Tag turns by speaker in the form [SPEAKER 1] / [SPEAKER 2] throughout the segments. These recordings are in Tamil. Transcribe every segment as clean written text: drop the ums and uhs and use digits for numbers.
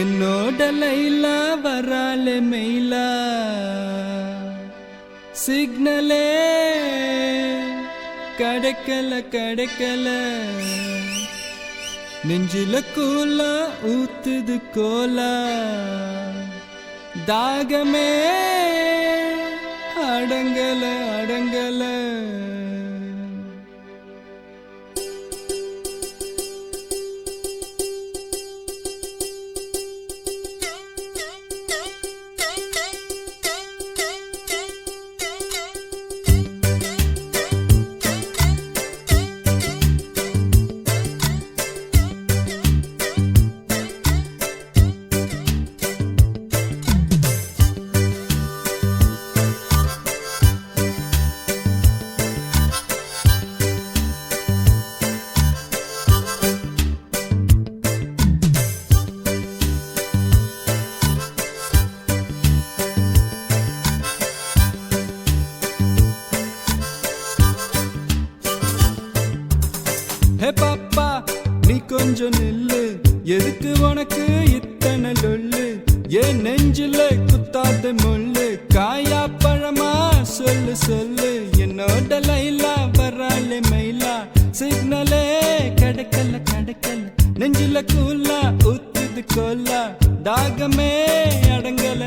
[SPEAKER 1] என்னோட லைலா வராலே மெயிலா சிக்னலே கிடைக்கல நெஞ்சில கூலா ஊத்துது கோலா தாகமே அடங்கல ஹே பாப்பா நீ கொஞ்சம் நில்லு, எதுக்கு உனக்கு இத்தனை லொல்லு? ஏன் நெஞ்சில குத்தாத முள்ளு, காயா பழமா சொல்லு என்னோட லைலா வராலே மயிலா சிக்னலே கிடைக்கல நெஞ்சில கூலா ஊத்துது கோலா தாகமே அடங்கல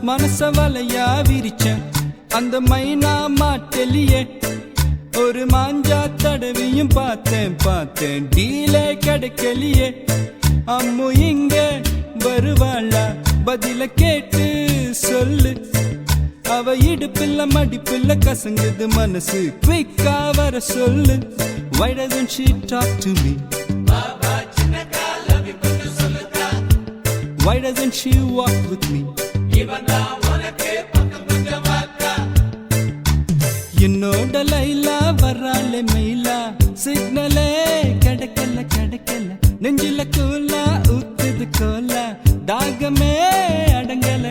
[SPEAKER 1] மனச வலையா விரிச்சேன் அந்த மைனா மாட்டெலியே, ஒரு மாஞ்சா தடவியும் பார்த்தேன் டீலே கிடைக்கலையே. அம்மு இங்க வருவாளா பதில கேட்டு சொல்லு, அவ இடுப்பில்ல மடிப்பில்ல கசங்குது மனசு குயிக்கா வர சொல்லு. Why doesn't she talk to me? Why doesn't she walk with me? என்னோட லைலா வராலே மெயிலா சிக்னலே கிடைக்கல நெஞ்சில கூலா ஊத்துது கோலா தாகமே அடங்கல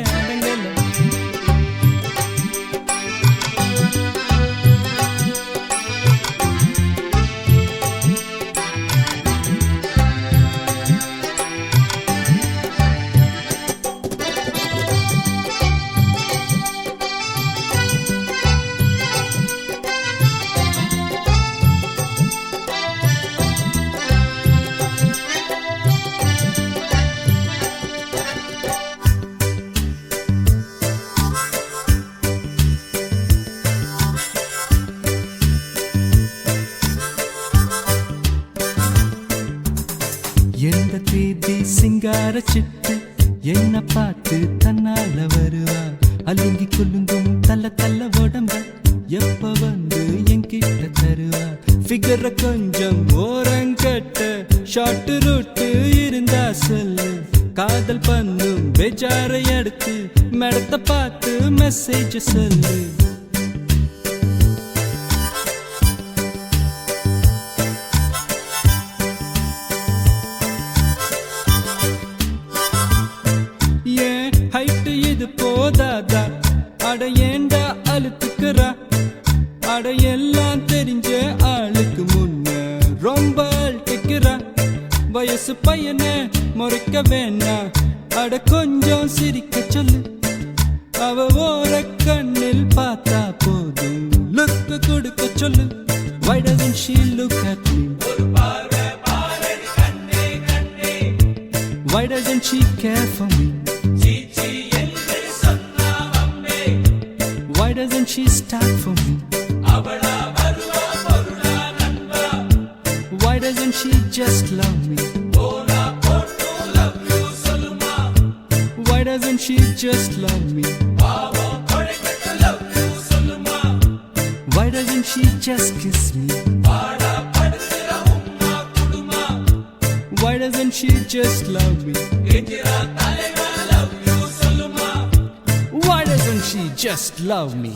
[SPEAKER 1] எந்த தேதி சிங்கார சிட்டு என்ன பார்த்து தன்னால வருவா, அலுங்கி குலுங்கும் தள்ள உடம்ப எப்ப வந்து என்கிட்ட தருவா. ஃபிகர கொஞ்சம் ஓரங்கட்ட ஷார்ட் ரூட்டு இருந்தா சொல்லு, காதல் பண்ணும் பெஜாரை அடுத்து மேடத்தை பார்த்து மெசேஜ் சொல்லு. ஹைட்டு இது போதாதா அட ஏண்டா அழுத்துக்கிறா, அட எல்லாம் தெரிஞ்ச ஆளுக்கு முன்ன ரொம்ப அழுத்துக்கிறா. வயசு பையனை முறைக்க வேணா அட கொஞ்சம் சிரிக்க சொல்லு, அவ ஓர கண்ணில் பார்த்தா போதும் லுக்கு கொடுக்க சொல்லு. Why doesn't she look at me? Why doesn't she care for me? Why doesn't she start for me? Why doesn't she just love me? Why doesn't she just love me? Why doesn't she just kiss me? Why doesn't she just love me? Why doesn't she just love me?